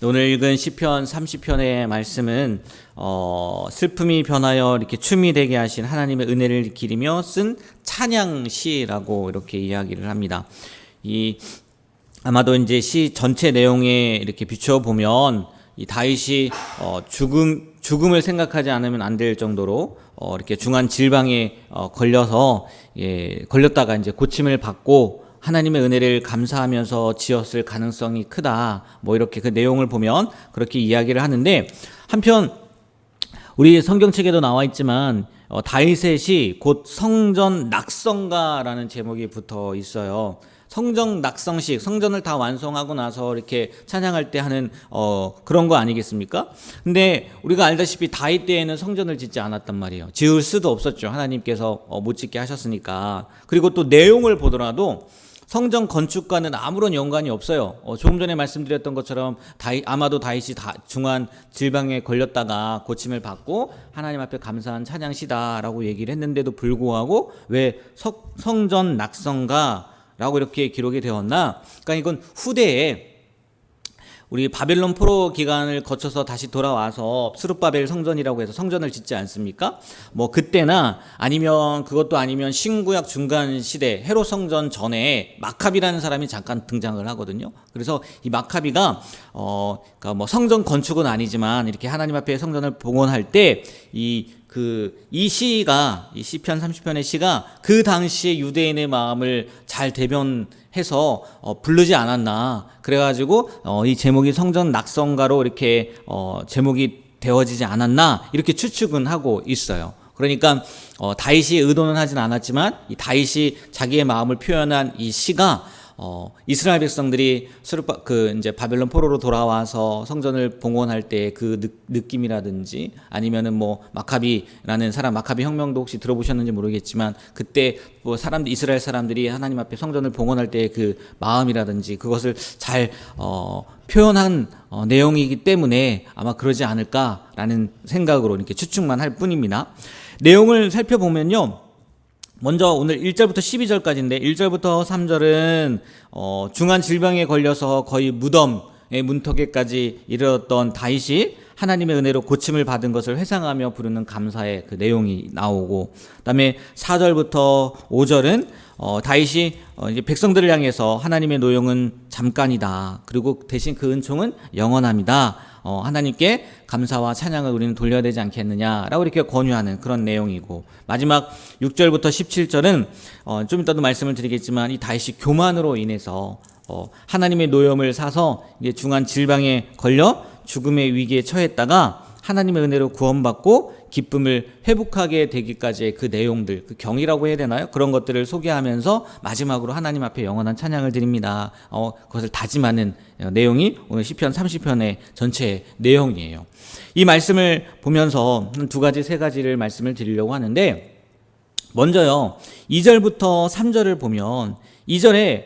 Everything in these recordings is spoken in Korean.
오늘 읽은 시편 30편의 말씀은 슬픔이 변하여 이렇게 춤이 되게 하신 하나님의 은혜를 기리며 쓴 찬양시라고 이렇게 이야기를 합니다. 아마도 이제 시 전체 내용에 이렇게 비추어 보면 이 다윗이 죽음을 생각하지 않으면 안 될 정도로 이렇게 중한 질병에 걸렸다가 이제 고침을 받고 하나님의 은혜를 감사하면서 지었을 가능성이 크다. 이렇게 그 내용을 보면 그렇게 이야기를 하는데, 한편 우리 성경책에도 나와 있지만 다윗의 시 곧 성전 낙성가라는 제목이 붙어 있어요. 성전 낙성식, 성전을 다 완성하고 나서 이렇게 찬양할 때 하는 그런 거 아니겠습니까? 근데 우리가 알다시피 다윗 때에는 성전을 짓지 않았단 말이에요. 지을 수도 없었죠. 하나님께서 못 짓게 하셨으니까. 그리고 또 내용을 보더라도 성전 건축과는 아무런 연관이 없어요. 조금 전에 말씀드렸던 것처럼 아마도 다윗이 중한 질병에 걸렸다가 고침을 받고 하나님 앞에 감사한 찬양시다라고 얘기를 했는데도 불구하고 왜 성전 낙성가라고 이렇게 기록이 되었나? 그러니까 이건 후대에 우리 바벨론 포로 기간을 거쳐서 다시 돌아와서 스룹바벨 성전이라고 해서 성전을 짓지 않습니까? 그때나 아니면 그것도 아니면 신구약 중간 시대 헤롯 성전 전에 마카비라는 사람이 잠깐 등장을 하거든요. 그래서 이 마카비가 그러니까 성전 건축은 아니지만 이렇게 하나님 앞에 성전을 봉헌할 때 이 시가, 이 시편 30편의 시가 그 당시에 유대인의 마음을 잘 대변해서 부르지 않았나. 그래가지고 이 제목이 성전 낙성가로 이렇게 제목이 되어지지 않았나, 이렇게 추측은 하고 있어요. 그러니까 다윗이 의도는 하진 않았지만 이 다윗이 자기의 마음을 표현한 이 시가 이스라엘 백성들이 이제 바벨론 포로로 돌아와서 성전을 봉헌할 때 그 느낌이라든지 아니면은 마카비라는 사람, 마카비 혁명도 혹시 들어보셨는지 모르겠지만 그때 이스라엘 사람들이 하나님 앞에 성전을 봉헌할 때 그 마음이라든지 그것을 잘 표현한 내용이기 때문에 아마 그러지 않을까라는 생각으로 이렇게 추측만 할 뿐입니다. 내용을 살펴보면요. 먼저 오늘 1절부터 12절까지인데 1절부터 3절은 중한 질병에 걸려서 거의 무덤의 문턱에까지 이르렀던 다윗이 하나님의 은혜로 고침을 받은 것을 회상하며 부르는 감사의 그 내용이 나오고, 그다음에 4절부터 5절은 다윗이 이제 백성들을 향해서 하나님의 노용은 잠깐이다. 그리고 대신 그 은총은 영원합니다. 하나님께 감사와 찬양을 우리는 돌려야 되지 않겠느냐라고 이렇게 권유하는 그런 내용이고, 마지막 6절부터 17절은 좀 이따도 말씀을 드리겠지만 이 다윗이 교만으로 인해서 하나님의 노염을 사서 이제 중한 질병에 걸려 죽음의 위기에 처했다가 하나님의 은혜로 구원받고 기쁨을 회복하게 되기까지의 그 내용들, 그 경이라고 해야 되나요? 그런 것들을 소개하면서 마지막으로 하나님 앞에 영원한 찬양을 드립니다. 그것을 다짐하는 내용이 오늘 시편 30편의 전체 내용이에요. 이 말씀을 보면서 두 가지, 세 가지를 말씀을 드리려고 하는데, 먼저요, 2절부터 3절을 보면 2절에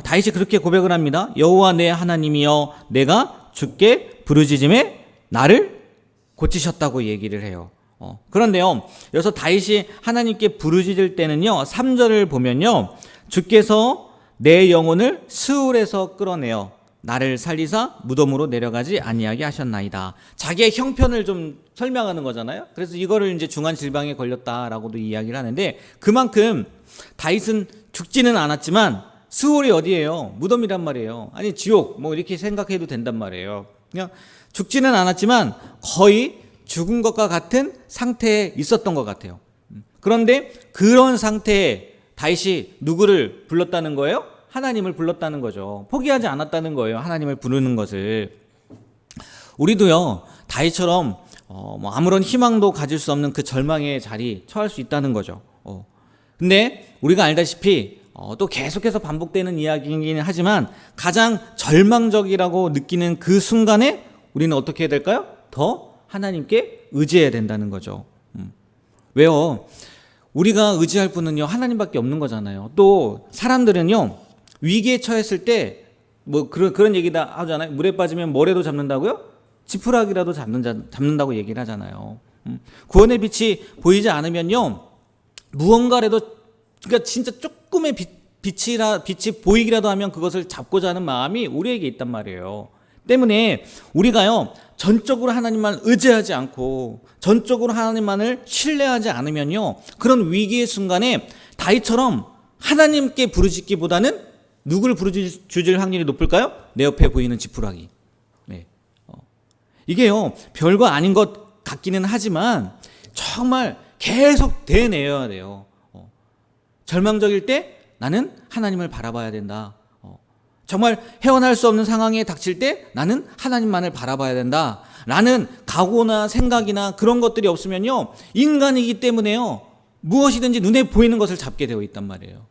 다윗이 그렇게 고백을 합니다. 여호와 내 하나님이여 내가 주께 부르짖음에 나를 고치셨다고 얘기를 해요. 그런데요, 여기서 다윗이 하나님께 부르짖을 때는요, 3절을 보면요, 주께서 내 영혼을 스울에서 끌어내어 나를 살리사 무덤으로 내려가지 아니하게 하셨나이다. 자기의 형편을 좀 설명하는 거잖아요. 그래서 이거를 이제 중한 질병에 걸렸다라고도 이야기를 하는데, 그만큼 다윗은 죽지는 않았지만 스울이 어디예요? 무덤이란 말이에요. 아니 지옥 이렇게 생각해도 된단 말이에요. 그냥 죽지는 않았지만 거의 죽은 것과 같은 상태에 있었던 것 같아요. 그런데 그런 상태에 다윗이 누구를 불렀다는 거예요? 하나님을 불렀다는 거죠. 포기하지 않았다는 거예요. 하나님을 부르는 것을. 우리도요, 다윗처럼 아무런 희망도 가질 수 없는 그 절망의 자리 처할 수 있다는 거죠. 근데 우리가 알다시피 또 계속해서 반복되는 이야기이긴 하지만 가장 절망적이라고 느끼는 그 순간에 우리는 어떻게 해야 될까요? 더 하나님께 의지해야 된다는 거죠. 왜요? 우리가 의지할 분은요, 하나님밖에 없는 거잖아요. 또 사람들은요, 위기에 처했을 때 그런 얘기다 하잖아요. 물에 빠지면 모래도 잡는다고요? 지푸라기라도 잡는다고 얘기를 하잖아요. 구원의 빛이 보이지 않으면요, 무언가라도, 그러니까 진짜 조금의 빛 빛이 보이기라도 하면 그것을 잡고자 하는 마음이 우리에게 있단 말이에요. 때문에 우리가요, 전적으로 하나님만 의지하지 않고 전적으로 하나님만을 신뢰하지 않으면요, 그런 위기의 순간에 다윗처럼 하나님께 부르짖기보다는 누구를 부르짖을 확률이 높을까요? 내 옆에 보이는 지푸라기. 네. 이게요, 별거 아닌 것 같기는 하지만 정말 계속 대내야 돼요. 절망적일 때 나는 하나님을 바라봐야 된다. 정말 헤어날 수 없는 상황에 닥칠 때 나는 하나님만을 바라봐야 된다. 라는 각오나 생각이나 그런 것들이 없으면요, 인간이기 때문에요, 무엇이든지 눈에 보이는 것을 잡게 되어 있단 말이에요.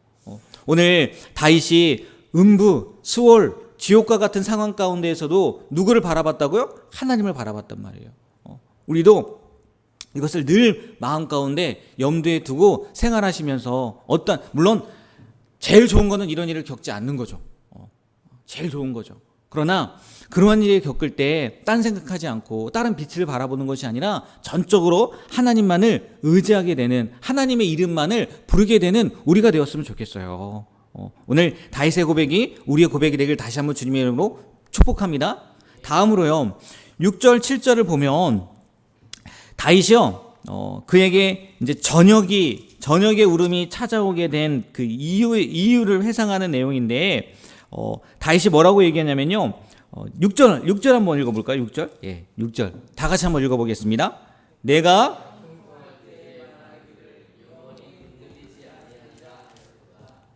오늘 다윗이 음부, 수월, 지옥과 같은 상황 가운데에서도 누구를 바라봤다고요? 하나님을 바라봤단 말이에요. 우리도 이것을 늘 마음 가운데 염두에 두고 생활하시면서 물론 제일 좋은 거는 이런 일을 겪지 않는 거죠. 제일 좋은 거죠. 그러나 그러한 일을 겪을 때 딴 생각하지 않고 다른 빛을 바라보는 것이 아니라 전적으로 하나님만을 의지하게 되는, 하나님의 이름만을 부르게 되는 우리가 되었으면 좋겠어요. 오늘 다윗의 고백이 우리의 고백이 되길 다시 한번 주님의 이름으로 축복합니다. 다음으로요, 6절 7절을 보면 다윗이요, 그에게 이제 저녁의 울음이 찾아오게 된 그 이유를 회상하는 내용인데, 다윗이 뭐라고 얘기하냐면요, 6절 한번 읽어볼까요? 6절? 예, 6절. 다 같이 한번 읽어보겠습니다. 내가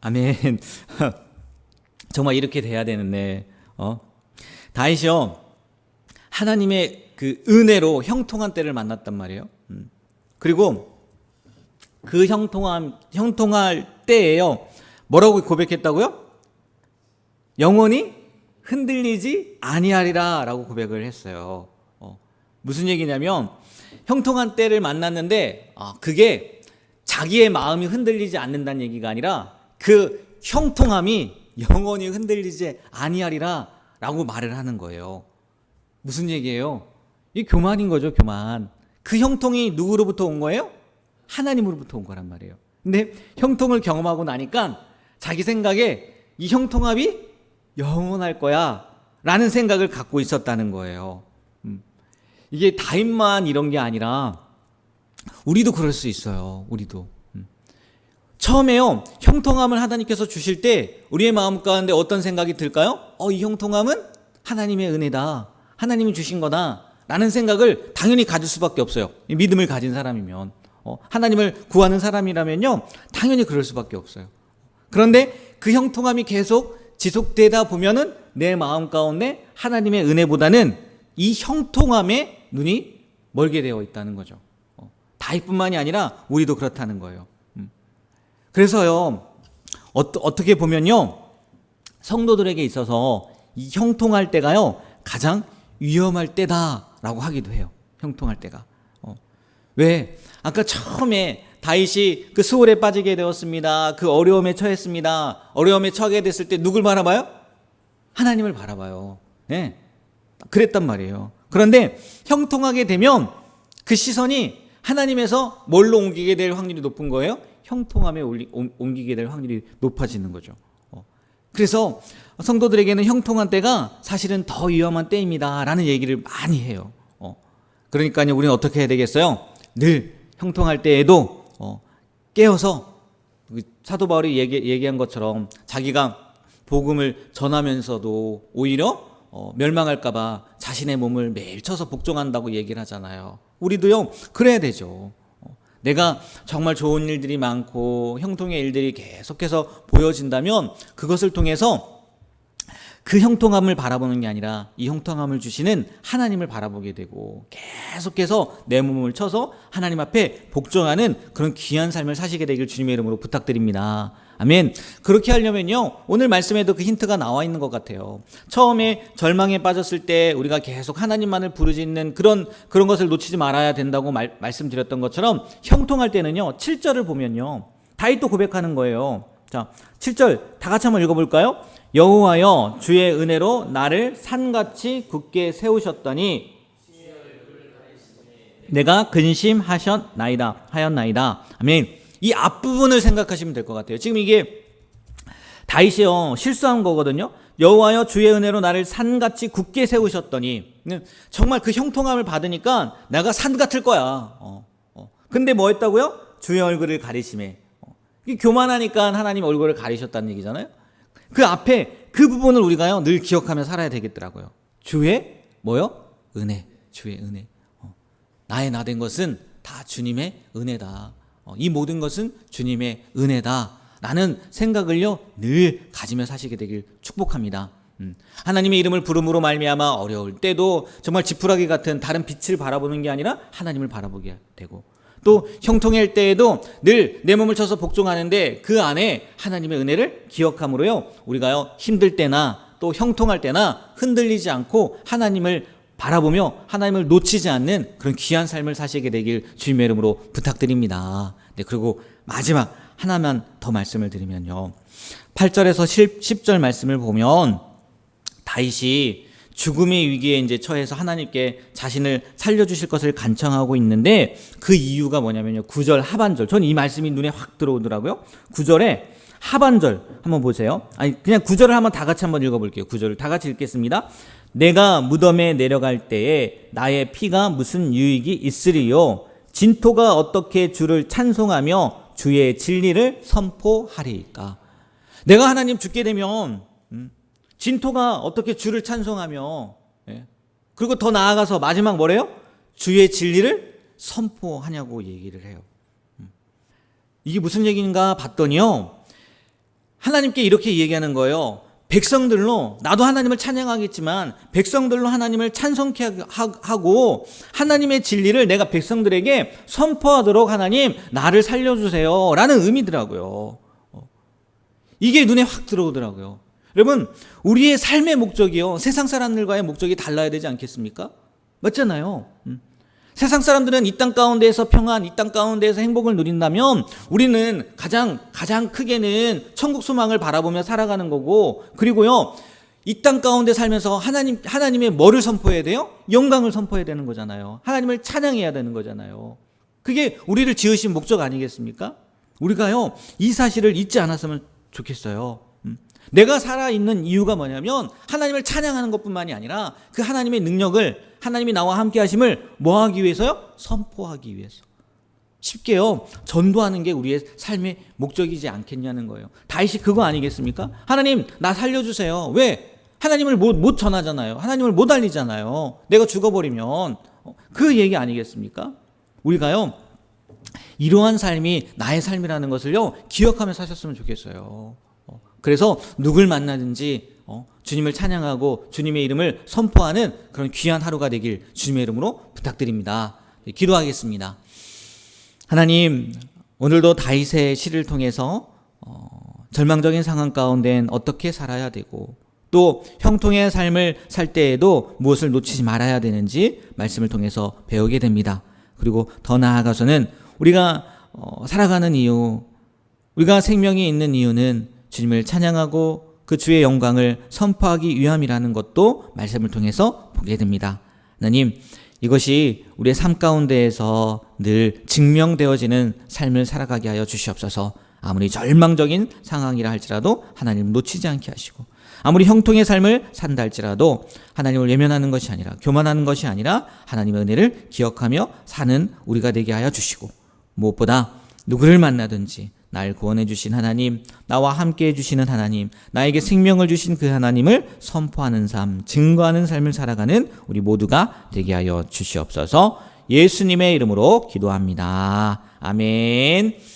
아멘. 정말 이렇게 돼야 되는데, 다윗이요, 하나님의 그 은혜로 형통한 때를 만났단 말이에요. 그리고 그 형통할 때에요, 뭐라고 고백했다고요? 영원히 흔들리지 아니하리라 라고 고백을 했어요. 무슨 얘기냐면, 형통한 때를 만났는데 그게 자기의 마음이 흔들리지 않는다는 얘기가 아니라 그 형통함이 영원히 흔들리지 아니하리라 라고 말을 하는 거예요. 무슨 얘기예요? 이 교만인 거죠, 교만. 그 형통이 누구로부터 온 거예요? 하나님으로부터 온 거란 말이에요. 근데 형통을 경험하고 나니까 자기 생각에 이 형통함이 영원할 거야 라는 생각을 갖고 있었다는 거예요. 이게 다윗만 이런 게 아니라 우리도 그럴 수 있어요. 우리도 처음에요, 형통함을 하나님께서 주실 때 우리의 마음 가운데 어떤 생각이 들까요? 이 형통함은 하나님의 은혜다, 하나님이 주신 거다 라는 생각을 당연히 가질 수밖에 없어요. 믿음을 가진 사람이면, 하나님을 구하는 사람이라면요, 당연히 그럴 수밖에 없어요. 그런데 그 형통함이 계속 지속되다 보면은 내 마음 가운데 하나님의 은혜보다는 이 형통함에 눈이 멀게 되어 있다는 거죠. 다윗뿐만이 아니라 우리도 그렇다는 거예요. 그래서요, 어떻게 보면요, 성도들에게 있어서 이 형통할 때가요, 가장 위험할 때다라고 하기도 해요. 형통할 때가. 왜? 아까 처음에 다윗이 그 수월에 빠지게 되었습니다. 그 어려움에 처했습니다. 어려움에 처하게 됐을 때 누굴 바라봐요? 하나님을 바라봐요. 네, 그랬단 말이에요. 그런데 형통하게 되면 그 시선이 하나님에서 뭘로 옮기게 될 확률이 높은 거예요? 형통함에 옮기게 될 확률이 높아지는 거죠. 그래서 성도들에게는 형통한 때가 사실은 더 위험한 때입니다 라는 얘기를 많이 해요. 그러니까요, 우리는 어떻게 해야 되겠어요? 늘 형통할 때에도 깨어서 사도 바울이 얘기한 것처럼 자기가 복음을 전하면서도 오히려 멸망할까봐 자신의 몸을 매일 쳐서 복종한다고 얘기를 하잖아요. 우리도요, 그래야 되죠. 내가 정말 좋은 일들이 많고 형통의 일들이 계속해서 보여진다면 그것을 통해서 그 형통함을 바라보는 게 아니라 이 형통함을 주시는 하나님을 바라보게 되고 계속해서 내 몸을 쳐서 하나님 앞에 복종하는 그런 귀한 삶을 사시게 되길 주님의 이름으로 부탁드립니다. 아멘. 그렇게 하려면요, 오늘 말씀에도 그 힌트가 나와 있는 것 같아요. 처음에 절망에 빠졌을 때 우리가 계속 하나님만을 부르짖는 그런 것을 놓치지 말아야 된다고 말씀드렸던 것처럼, 형통할 때는요, 7절을 보면요, 다윗도 고백하는 거예요. 자, 7절 다 같이 한번 읽어볼까요? 여호와여, 주의 은혜로 나를 산같이 굳게 세우셨더니 내가 근심하였나이다. 아멘. 이 앞부분을 생각하시면 될 것 같아요. 지금 이게 다윗이요 실수한 거거든요. 여호와여 주의 은혜로 나를 산같이 굳게 세우셨더니, 정말 그 형통함을 받으니까 내가 산 같을 거야. 근데 뭐 했다고요? 주의 얼굴을 가리심에. 교만하니까 하나님 얼굴을 가리셨다는 얘기잖아요. 그 앞에 그 부분을 우리가요 늘 기억하며 살아야 되겠더라고요. 주의 뭐요? 은혜. 주의 은혜. 나의 나 된 것은 다 주님의 은혜다. 이 모든 것은 주님의 은혜다. 라는 생각을요 늘 가지며 사시게 되길 축복합니다. 하나님의 이름을 부름으로 말미암아 어려울 때도 정말 지푸라기 같은 다른 빛을 바라보는 게 아니라 하나님을 바라보게 되고, 또 형통할 때에도 늘 내 몸을 쳐서 복종하는데 그 안에 하나님의 은혜를 기억함으로요 우리가요 힘들 때나 또 형통할 때나 흔들리지 않고 하나님을 바라보며 하나님을 놓치지 않는 그런 귀한 삶을 사시게 되길 주님의 이름으로 부탁드립니다. 네, 그리고 마지막 하나만 더 말씀을 드리면요, 8절에서 10절 말씀을 보면 다윗이 죽음의 위기에 이제 처해서 하나님께 자신을 살려주실 것을 간청하고 있는데, 그 이유가 뭐냐면요 9절 하반절, 전 이 말씀이 눈에 확 들어오더라고요. 9절에 하반절 한번 보세요. 아니 그냥 9절을 한번 다 같이 한번 읽어볼게요. 9절을 다 같이 읽겠습니다. 내가 무덤에 내려갈 때에 나의 피가 무슨 유익이 있으리요? 진토가 어떻게 주를 찬송하며 주의 진리를 선포하리까? 내가 하나님 죽게 되면 진토가 어떻게 주를 찬송하며, 그리고 더 나아가서 마지막 뭐래요? 주의 진리를 선포하냐고 얘기를 해요. 이게 무슨 얘기인가 봤더니요, 하나님께 이렇게 얘기하는 거예요. 백성들로, 나도 하나님을 찬양하겠지만 백성들로 하나님을 찬송케 하고 하나님의 진리를 내가 백성들에게 선포하도록 하나님 나를 살려주세요 라는 의미더라고요. 이게 눈에 확 들어오더라고요. 여러분, 우리의 삶의 목적이요 세상 사람들과의 목적이 달라야 되지 않겠습니까? 맞잖아요. 세상 사람들은 이 땅 가운데에서 평안, 이 땅 가운데에서 행복을 누린다면 우리는 가장 크게는 천국 소망을 바라보며 살아가는 거고, 그리고요 이 땅 가운데 살면서 하나님의 뭐를 선포해야 돼요? 영광을 선포해야 되는 거잖아요. 하나님을 찬양해야 되는 거잖아요. 그게 우리를 지으신 목적 아니겠습니까? 우리가요 이 사실을 잊지 않았으면 좋겠어요. 내가 살아있는 이유가 뭐냐면 하나님을 찬양하는 것뿐만이 아니라 그 하나님의 능력을, 하나님이 나와 함께 하심을 뭐 하기 위해서요? 선포하기 위해서. 쉽게요 전도하는 게 우리의 삶의 목적이지 않겠냐는 거예요. 다윗이 그거 아니겠습니까? 하나님 나 살려주세요. 왜? 하나님을 못 전하잖아요. 하나님을 못 알리잖아요. 내가 죽어버리면. 그 얘기 아니겠습니까? 우리가요 이러한 삶이 나의 삶이라는 것을요 기억하며 사셨으면 좋겠어요. 그래서 누굴 만나든지 주님을 찬양하고 주님의 이름을 선포하는 그런 귀한 하루가 되길 주님의 이름으로 부탁드립니다. 기도하겠습니다. 하나님, 오늘도 다윗의 시를 통해서 절망적인 상황 가운데는 어떻게 살아야 되고 또 형통의 삶을 살 때에도 무엇을 놓치지 말아야 되는지 말씀을 통해서 배우게 됩니다. 그리고 더 나아가서는 우리가 살아가는 이유, 우리가 생명이 있는 이유는 주님을 찬양하고 그 주의 영광을 선포하기 위함이라는 것도 말씀을 통해서 보게 됩니다. 하나님, 이것이 우리의 삶 가운데에서 늘 증명되어지는 삶을 살아가게 하여 주시옵소서. 아무리 절망적인 상황이라 할지라도 하나님을 놓치지 않게 하시고, 아무리 형통의 삶을 산다 할지라도 하나님을 외면하는 것이 아니라, 교만하는 것이 아니라 하나님의 은혜를 기억하며 사는 우리가 되게 하여 주시고, 무엇보다 누구를 만나든지 날 구원해 주신 하나님, 나와 함께 해주시는 하나님, 나에게 생명을 주신 그 하나님을 선포하는 삶, 증거하는 삶을 살아가는 우리 모두가 되게 하여 주시옵소서. 예수님의 이름으로 기도합니다. 아멘.